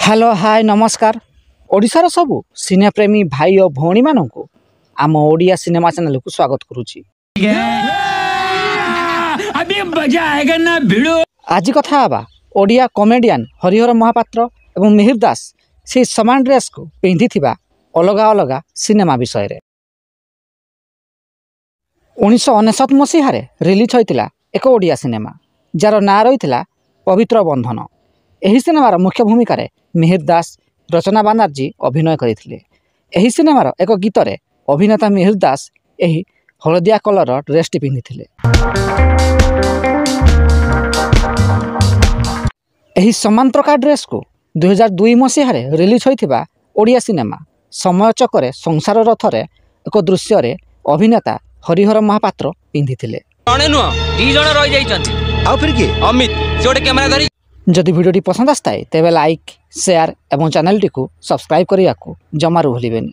Hello hi नमस्कार ओडिशार सबु सिनेप्रेमी भाई और भौणी मानू आम ओडिया सिनेमा चैनल को स्वागत करुच्ची। आज कथा हवा ओडिया कॉमेडियन हरिहर महापात्र एवं मिहिर दास से समान ड्रेस को पिंधि अलग अलग सिनेमा विषय रे 1999 मसीह रिलीज होता एक ओडिया सिनेमा जार ना रही पवित्र बंधन। यही सिनेमार मुख्य भूमिका मिहिर दास रचना बानार्जी अभिनय करथिले। एही सिनेमार एक गीत रे अभिनेता मिहिर दास एही हलदिया कलर ड्रेसटी पिंधिथिले। एही समान प्रकार ड्रेस को 2002 मसीह रिलीज होता ओडिया सिनेमा समय चक्कर संसार रथरे एक दृश्य रे अभिनेता हरिहर महापात्र पिंधिथिले। जदि भिडियोटी पसंद आए तेज लाइक शेयर और चैनल टी सब्सक्राइब करने को जमारू भूलें।